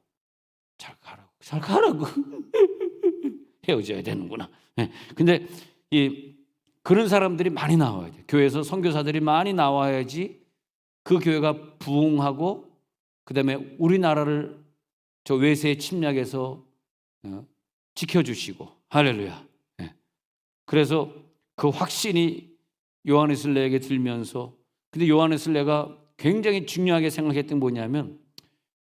헤어져야 되는구나. 근데 그런 사람들이 많이 나와야 돼. 교회에서 선교사들이 많이 나와야지 그 교회가 부흥하고, 그다음에 우리나라를 저 외세의 침략에서 지켜주시고. 할렐루야. 그래서 그 확신이 요한웨슬레에게 들면서, 근데 요한웨슬레가 굉장히 중요하게 생각했던 게 뭐냐면,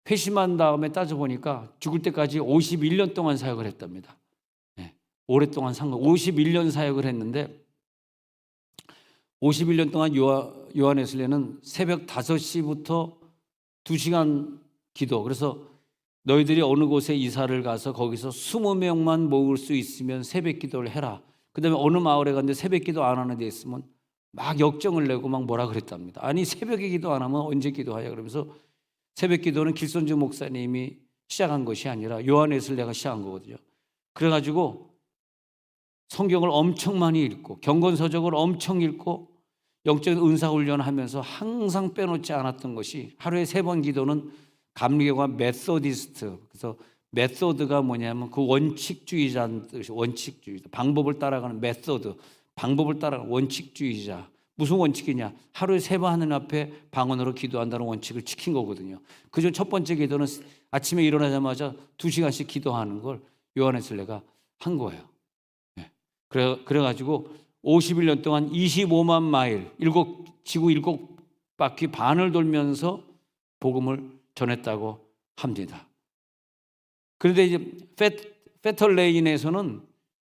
회심한 다음에 따져보니까 죽을 때까지 51년 동안 사역을 했답니다. 오랫동안 51년 사역을 했는데, 51년 동안 요한웨슬레는 새벽 5시부터 2시간 기도. 그래서 너희들이 어느 곳에 이사를 가서 거기서 20명만 모을 수 있으면 새벽 기도를 해라. 그 다음에 어느 마을에 갔는데 새벽 기도 안 하는 데 있으면 막 역정을 내고 막 뭐라 그랬답니다. 아니, 새벽에 기도 안 하면 언제 기도하냐. 그러면서 새벽 기도는 길손주 목사님이 시작한 것이 아니라 요한웨슬레가 시작한 거거든요. 그래가지고 성경을 엄청 많이 읽고 경건서적을 엄청 읽고 영적인 은사훈련을 하면서 항상 빼놓지 않았던 것이, 하루에 3번 기도는 감리교가 메소디스트, 그래서 메소드가 뭐냐면 그 원칙주의자는 뜻이, 원칙주의자, 방법을 따라가는 메소드, 방법을 따라가는 원칙주의자. 무슨 원칙이냐? 하루에 3번 하는 앞에 방언으로 기도한다는 원칙을 지킨 거거든요. 그중 첫 번째 기도는 아침에 일어나자마자 2시간씩 기도하는 걸 요한웨슬레가 한 거예요. 그래가지고 51년 동안 25만 마일, 지구 7바퀴 반을 돌면서 복음을 전했다고 합니다. 그런데 이제 페털레인에서는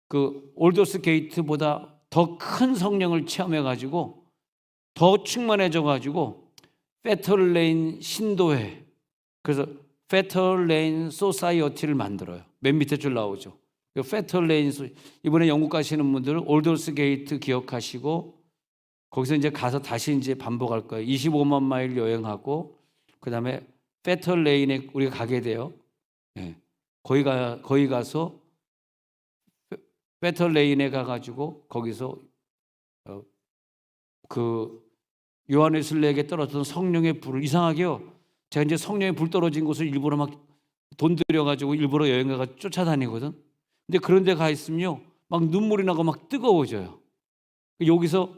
그 올더스 게이트보다 더 큰 성령을 체험해가지고 더 충만해져가지고 페털레인 신도회, 그래서 페털레인 소사이어티를 만들어요. 맨 밑에 줄 나오죠. 페털레인, 이번에 영국 가시는 분들 올더스 게이트 기억하시고 거기서 이제 가서 다시 이제 반복할 거예요. 25만 마일 여행하고 그 다음에 페털레인에 우리가 가게 돼요. 거기 가서 페털레인에 가가지고 거기서 그 요한웨슬레에게 떨어졌던 성령의 불을, 이상하게요, 제가 이제 성령의 불 떨어진 곳을 일부러 막 돈 들여가지고 일부러 여행 가서 쫓아다니거든. 근데 그런 데 가 있으면요 막 눈물이 나고 막 뜨거워져요. 여기서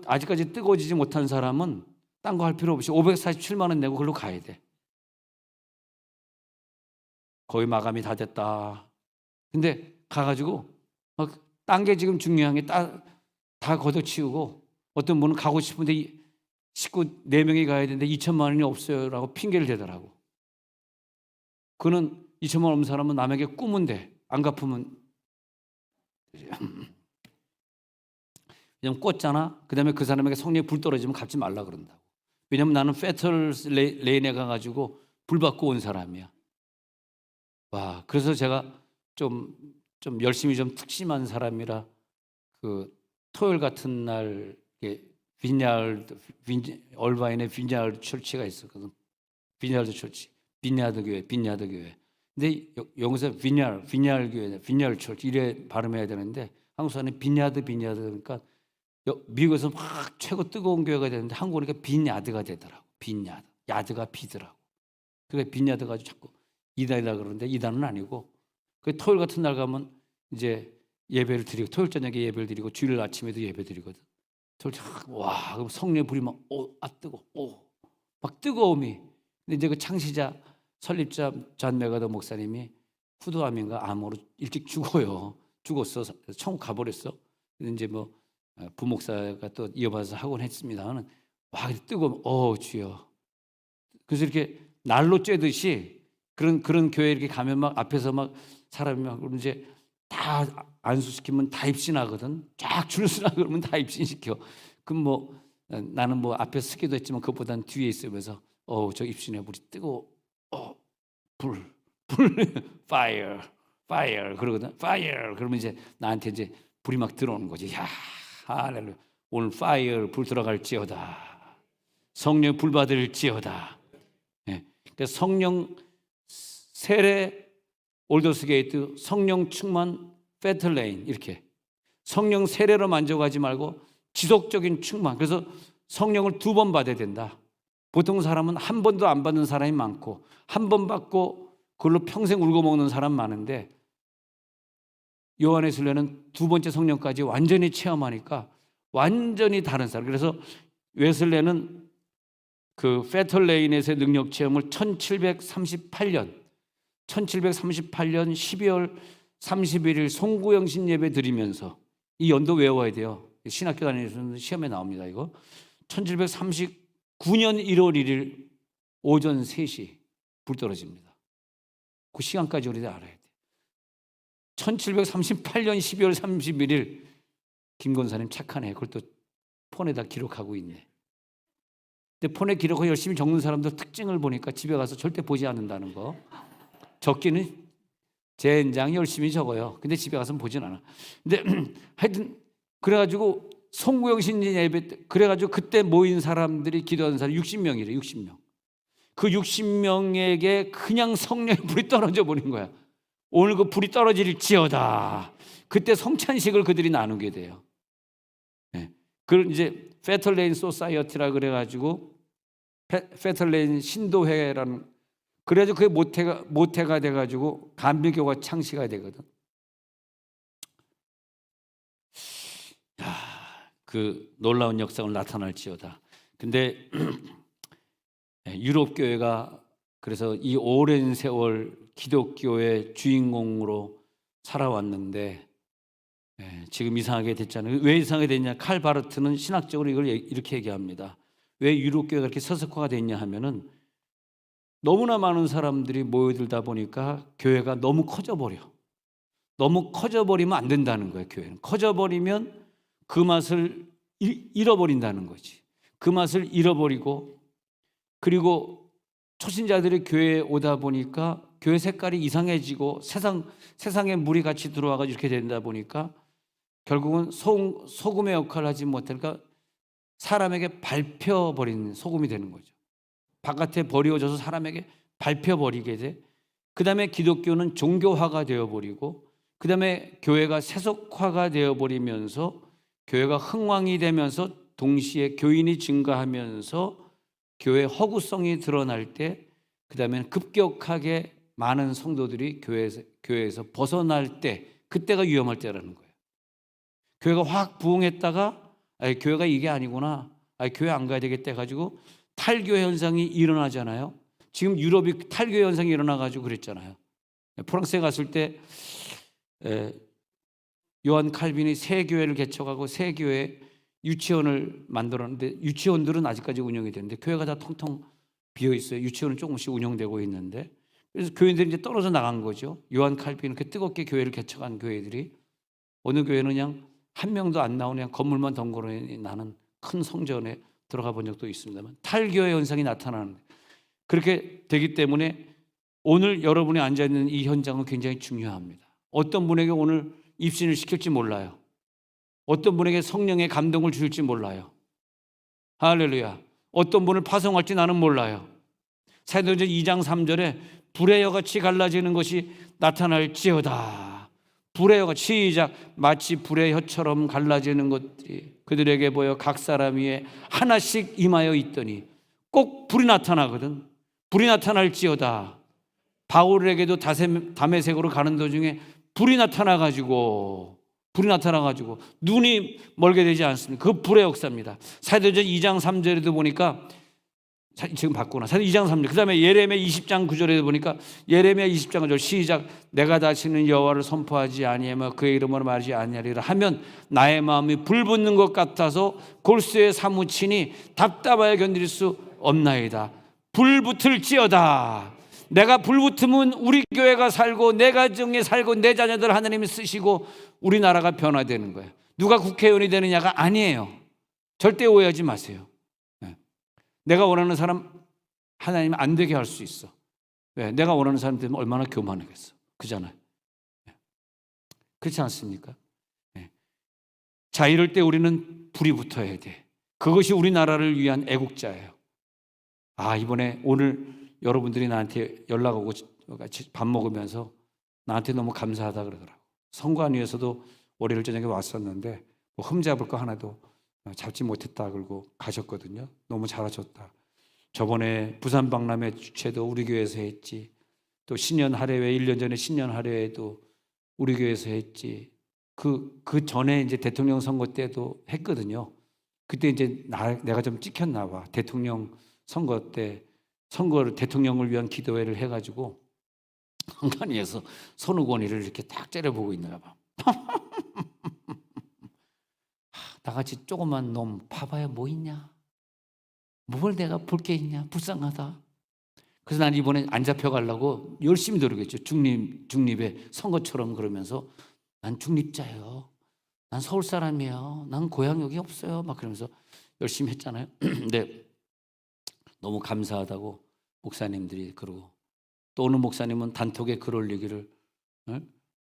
아직까지 뜨거워지지 못한 사람은 딴 거 할 필요 없이 547만 원 내고 그걸로 가야 돼. 거의 마감이 다 됐다. 근데 가가지고 막 딴 게 지금 중요한 게 다 걷어치우고, 어떤 분은 가고 싶은데 식구 4명이 가야 되는데 2천만 원이 없어요 라고 핑계를 대더라고. 그는 2천만 원 없는 사람은 남에게 꿈인데 안 갚으면 그냥 꽂잖아. 그 다음에 그 사람에게 성령의 불 떨어지면 갚지 말라 그런다고. 왜냐면 나는 페털레인에 가가지고 불 받고 온 사람이야. 와, 그래서 제가 좀 좀 열심히 좀 특심한 사람이라 그 토요일 같은 날 얼바인에 빈야드 철치가 있었거든. 빈야드 철치, 빈야드 교회. 근데 여기서 빈야드 교회, 빈야드 철치 이래 발음해야 되는데 한국 사람은 빈야드 그러니까 미국에서 막 최고 뜨거운 교회가 되는데 한국은 그러니까 빈야드가 되더라고. 빈야드, 야드가 비더라고. 그래 빈야드 가지고 자꾸 이단이라 그러는데 이단은 아니고 그 토요일 같은 날 가면 이제 예배를 드리고 토요일 저녁에 예배를 드리고 주일 아침에도 예배 드리거든. 토요일 와 그럼 성령의 불이 막 막 뜨거움이. 근데 이제 그 창시자 설립자 존 맥아더 목사님이 후두암인가 암으로 일찍 죽었어. 천국 가버렸어. 근데 이제 뭐 부목사가 또 이어받아서 하곤 했습니다만 와 뜨거움 주여. 그래서 이렇게 날로 쬐듯이 그런 교회 이렇게 가면 막 앞에서 막 사람이 막 이제 다 안수시키면 다 입신하거든. 쫙 줄 서라 그러면 다 입신시켜. 그럼 뭐 나는 뭐 앞에 서기도 했지만 그것보다는 뒤에 있으면서 저 입신의 불이 뜨거워. 불 fire 그러거든. fire 그러면 이제 나한테 이제 불이 막 들어오는 거지. 야 할렐루야. 오늘 fire 불 들어갈지어다. 성령 불 받을지어다. 그러니까 성령 세례 올더스 게이트, 성령 충만 페틀레인 이렇게 성령 세례로 만족하지 말고 지속적인 충만. 그래서 성령을 2번 받아야 된다. 보통 사람은 한 번도 안 받는 사람이 많고 한 번 받고 그걸로 평생 울고 먹는 사람 많은데 요한의 순례는 2번째 성령까지 완전히 체험하니까 완전히 다른 사람. 그래서 웨슬레는 그 페털레인에서의 능력 체험을 1738년 12월 31일 송구영신 예배 드리면서 이 연도 외워야 돼요. 신학교 다니면서 시험에 나옵니다. 이거 1739년 1월 1일 오전 3시 불 떨어집니다. 그 시간까지 우리가 알아야 돼요. 1738년 12월 31일 김건사님 착하네. 그걸 또 폰에다 기록하고 있네. 근데 폰에 기록하고 열심히 적는 사람들 특징을 보니까 집에 가서 절대 보지 않는다는 거. 적기는 젠장 열심히 적어요. 근데 집에 가서는 보진 않아. 근데 하여튼 그래가지고 송구영신 예배 때 그래가지고 그때 모인 사람들이 기도하는 사람이 60명이래. 60명. 그 60명에게 그냥 성령의 불이 떨어져 버린 거야. 오늘 그 불이 떨어질지어다. 그때 성찬식을 그들이 나누게 돼요. 그걸 이제 페털레인 소사이어티라 그래가지고 페털레인 신도회라는 그래가지고 그게 모태가 돼가지고 감리교가 창시가 되거든. 그 놀라운 역사를 나타날지어다. 근데 유럽 교회가 그래서 이 오랜 세월 기독교의 주인공으로 살아왔는데 지금 이상하게 됐잖아요. 왜 이상하게 됐냐? 칼 바르트는 신학적으로 이걸 이렇게 얘기합니다. 왜 유럽 교회가 그렇게 서석화가 됐냐 하면은 너무나 많은 사람들이 모여들다 보니까 교회가 너무 커져버려. 너무 커져버리면 안 된다는 거예요. 교회는 커져버리면 그 맛을 잃어버린다는 거지. 그 맛을 잃어버리고 그리고 초신자들이 교회에 오다 보니까 교회 색깔이 이상해지고 세상에 물이 같이 들어와가지고 이렇게 된다 보니까 결국은 소금의 역할을 하지 못하니까 사람에게 밟혀버린 소금이 되는 거죠. 바깥에 버려져서 사람에게 밟혀버리게 돼. 그 다음에 기독교는 종교화가 되어버리고 그 다음에 교회가 세속화가 되어버리면서 교회가 흥왕이 되면서 동시에 교인이 증가하면서 교회 허구성이 드러날 때 그 다음에는 급격하게 많은 성도들이 교회에서 벗어날 때 그때가 위험할 때라는 거예요. 교회가 확 부흥했다가 교회가 이게 아니구나. 교회 안 가야 되겠다 해가지고 탈교 현상이 일어나잖아요. 지금 유럽이 탈교 현상이 일어나가지고 그랬잖아요. 프랑스에 갔을 때 요한 칼빈이 새 교회를 개척하고 새 교회 유치원을 만들었는데 유치원들은 아직까지 운영이 되는데 교회가 다 텅텅 비어 있어요. 유치원은 조금씩 운영되고 있는데 그래서 교인들이 이제 떨어져 나간 거죠. 요한 칼빈은 그 뜨겁게 교회를 개척한 교회들이 어느 교회는 그냥 한 명도 안 나오는 그냥 건물만 덩그러니 나는 큰 성전에 들어가 본 적도 있습니다만 탈교의 현상이 나타나는 그렇게 되기 때문에 오늘 여러분이 앉아있는 이 현장은 굉장히 중요합니다. 어떤 분에게 오늘 입신을 시킬지 몰라요. 어떤 분에게 성령의 감동을 주실지 몰라요. 할렐루야. 어떤 분을 파송할지 나는 몰라요. 사도행전 2장 3절에 불의 여같이 갈라지는 것이 나타날지어다. 불의 여같이, 시작, 마치 불의 혀처럼 갈라지는 것들이 그들에게 보여 각 사람 위에 하나씩 임하여 있더니, 꼭 불이 나타나거든. 불이 나타날지어다. 바울에게도 다메섹으로 가는 도중에 불이 나타나가지고 눈이 멀게 되지 않습니다. 그 불의 역사입니다. 사도행전 2장 3절에도 보니까, 지금 봤구나. 사도 2장 3절. 그 다음에 예레미야 20장 9절에도 보니까, 예레미야 20장 9절, 시작, 내가 다시는 여호와를 선포하지 아니하며 그의 이름으로 말하지 아니하리라 하면 나의 마음이 불붙는 것 같아서 골수에 사무치니 답답하여 견딜 수 없나이다. 불붙을지어다. 내가 불붙으면 우리 교회가 살고 내 가정에 살고 내 자녀들 하나님이 쓰시고 우리나라가 변화되는 거예요. 누가 국회의원이 되느냐가 아니에요. 절대 오해하지 마세요. 내가 원하는 사람 하나님은 안 되게 할 수 있어. 왜? 내가 원하는 사람 되면 얼마나 교만하겠어. 그잖아요. 그렇지 않습니까? 자, 이럴 때 우리는 불이 붙어야 돼. 그것이 우리나라를 위한 애국자예요. 이번에 오늘 여러분들이 나한테 연락 오고 같이 밥 먹으면서 나한테 너무 감사하다 그러더라고. 성관위에서도 월요일 저녁에 왔었는데 뭐 흠잡을 거 하나도 잡지 못했다 그러고 가셨거든요. 너무 잘하셨다. 저번에 부산 박람회 주최도 우리 교회에서 했지. 또 신년 할애회 1년 전에 신년 할애회도 우리 교회에서 했지. 그 전에 이제 대통령 선거 때도 했거든요. 그때 이제 내가 좀 찍혔나 봐. 대통령 선거 때 선거를 대통령을 위한 기도회를 해가지고 한간위에서 손우건이를 이렇게 딱 째려보고 있나 봐. 나같이 조그만 놈 봐봐야 뭐 있냐? 뭘 내가 볼 게 있냐? 불쌍하다. 그래서 난 이번에 안 잡혀가려고 열심히 노력했죠. 중립의 선거처럼. 그러면서 난 중립자예요. 난 서울 사람이에요. 난 고향 여기 없어요. 막 그러면서 열심히 했잖아요. 근데 너무 감사하다고 목사님들이 그러고, 또 어느 목사님은 단톡에 글 올리기를,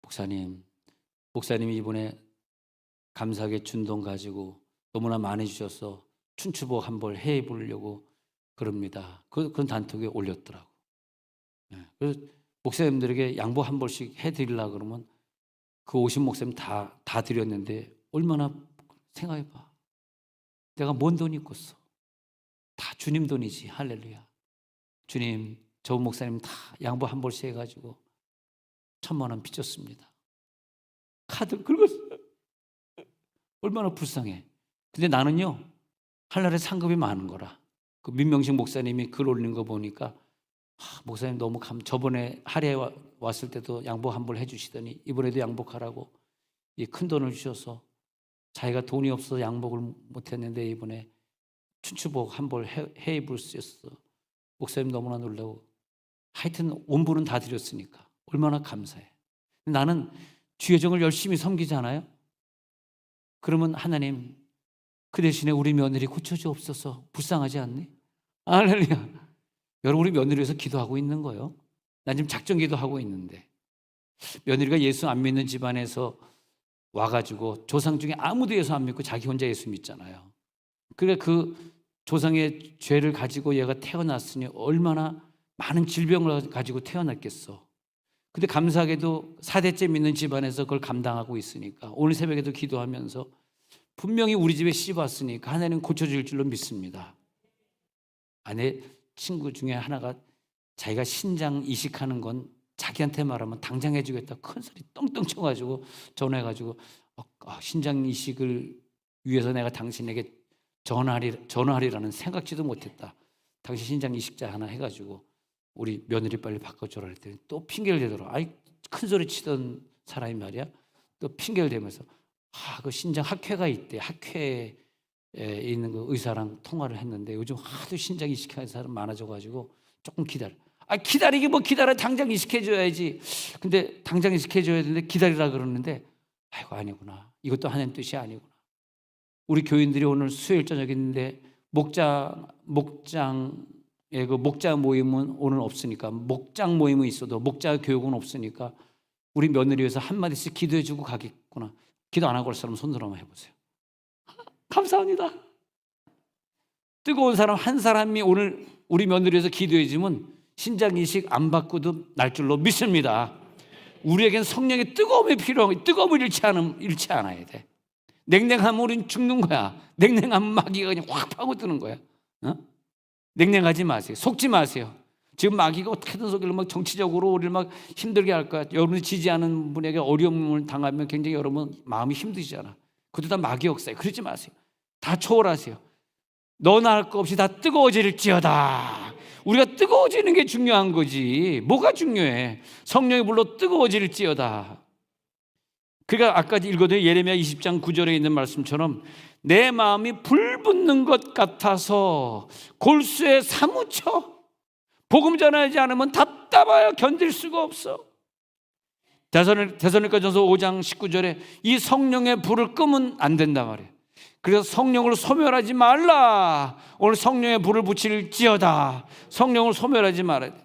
목사님이 이번에 감사하게 준 돈 가지고 너무나 많이 주셔서 춘추복 한 벌 해 입으려고 그럽니다. 그런 단톡에 올렸더라고. 그래서 목사님들에게 양보 한 벌씩 해드리려고 그러면 그 오신 목사님 다 드렸는데, 얼마나, 생각해봐. 내가 뭔 돈이 있겠어. 다 주님 돈이지. 할렐루야. 주님, 저 목사님 다 양보 한 벌씩 해가지고 1,000만 원 빚졌습니다. 카드 긁었어요. 얼마나 불쌍해. 근데 나는요, 하늘에 상급이 많은 거라. 그 민명식 목사님이 글 올린 거 보니까, 목사님 너무 저번에 할애 왔을 때도 양보 한 벌 해주시더니 이번에도 양복하라고 이 큰 돈을 주셔서, 자기가 돈이 없어서 양복을 못했는데 이번에 춘추복 한 벌 해 입을 수 있어. 목사님 너무나 놀라고. 하여튼 온부는 다 드렸으니까 얼마나 감사해. 나는 주의 종을 열심히 섬기잖아요. 그러면 하나님, 그 대신에 우리 며느리 고쳐주옵소서. 불쌍하지 않니? 할렐루야. 여러분, 우리 며느리 위해서 기도하고 있는 거예요. 난 지금 작정 기도하고 있는데, 며느리가 예수 안 믿는 집안에서 와가지고 조상 중에 아무도 예수 안 믿고 자기 혼자 예수 믿잖아요. 그러니까 그 조상의 죄를 가지고 얘가 태어났으니 얼마나 많은 질병을 가지고 태어났겠어. 근데 감사하게도 4대째 믿는 집안에서 그걸 감당하고 있으니까 오늘 새벽에도 기도하면서 분명히 우리 집에 씨 왔으니까 하나님 고쳐줄 줄로 믿습니다. 아내 친구 중에 하나가 자기가 신장 이식하는 건 자기한테 말하면 당장 해주겠다 큰 소리 똥똥 쳐가지고 전화해가지고, 신장 이식을 위해서 내가 당신에게 전화하리라는 생각지도 못했다. 당신 신장 이식자 하나 해가지고 우리 며느리 빨리 바꿔줘라 했더니 또 핑계를 대더라. 큰 소리 치던 사람이 말이야, 또 핑계를 대면서 그 신장 학회가 있대. 학회에 있는 그 의사랑 통화를 했는데 요즘 하도 신장 이식하는 사람 많아져가지고 조금 기다려. 기다리기 뭐 기다려. 당장 이식해줘야지. 근데 당장 이식해줘야 되는데 기다리라 그러는데, 아니구나. 이것도 하나님 뜻이 아니구나. 우리 교인들이 오늘 수요일 저녁에 있는데 목장의 그 목자 모임은 오늘 없으니까, 목장 모임은 있어도 목자 교육은 없으니까 우리 며느리 위해서 한마디씩 기도해 주고 가겠구나. 기도 안 하고 갈 사람 손 들어 한번 해보세요. 감사합니다. 뜨거운 사람 한 사람이 오늘 우리 며느리 위해서 기도해 주면 신장이식 안 받고도 날 줄로 믿습니다. 우리에겐 성령의 뜨거움이 필요하고 뜨거움을 잃지 않아야 돼. 냉랭하면 우린 죽는 거야. 냉랭하면 마귀가 그냥 확 파고드는 거야. 냉랭하지 마세요. 속지 마세요. 지금 마귀가 어떻게든 속이려 막 정치적으로 우리를 막 힘들게 할 거야. 여러분이 지지하는 분에게 어려움을 당하면 굉장히 여러분 마음이 힘드시잖아. 그것도 다 마귀 역사예요. 그러지 마세요. 다 초월하세요. 너나 할 거 없이 다 뜨거워질지어다. 우리가 뜨거워지는 게 중요한 거지. 뭐가 중요해? 성령의 불로 뜨거워질지어다. 그러니까 아까 읽어도 예레미야 20장 9절에 있는 말씀처럼 내 마음이 불붙는 것 같아서 골수에 사무쳐. 복음 전하지 않으면 답답하여 견딜 수가 없어. 데살로니가전서 5장 19절에 이 성령의 불을 끄면 안 된단 말이에요. 그래서 성령을 소멸하지 말라. 오늘 성령의 불을 붙일지어다. 성령을 소멸하지 말아야 돼.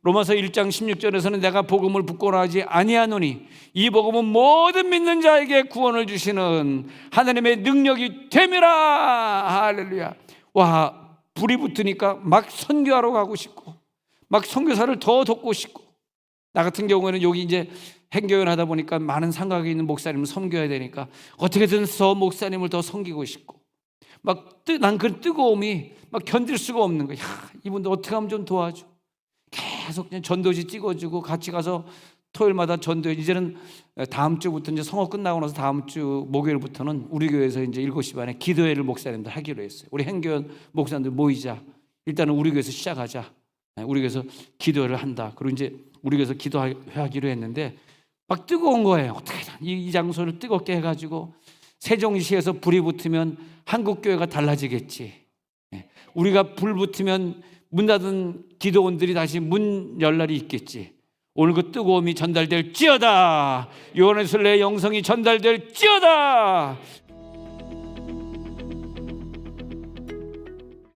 로마서 1장 16절에서는 내가 복음을 부끄러워하지 아니하노니 이 복음은 모든 믿는 자에게 구원을 주시는 하나님의 능력이 됨이라. 할렐루야. 와, 불이 붙으니까 막 선교하러 가고 싶고 막 선교사를 더 돕고 싶고, 나 같은 경우에는 여기 이제 행교연 하다 보니까 많은 상각에 있는 목사님을 섬겨야 되니까 어떻게든 저 목사님을 더 섬기고 싶고, 난 그 뜨거움이 막 견딜 수가 없는 거야. 이분들 어떻게 하면 좀 도와줘. 계속 그냥 전도지 찍어주고 같이 가서 토요일마다 전도해. 이제는 다음 주부터 이제 성업 끝나고 나서 다음 주 목요일부터는 우리 교회에서 이제 7시 반에 기도회를 목사님들 하기로 했어요. 우리 행교연 목사님들 모이자. 일단은 우리 교회에서 시작하자. 우리 교회에서 기도를 한다. 그리고 이제 우리 교회에서 기도하기로 했는데 막 뜨거운 거예요. 어떻게 이 장소를 뜨겁게 해가지고 세종시에서 불이 붙으면 한국 교회가 달라지겠지. 우리가 불 붙으면 문 닫은 기도원들이 다시 문 열 날이 있겠지. 오늘 그 뜨거움이 전달될지어다. 요한의 순례 영성이 전달될지어다.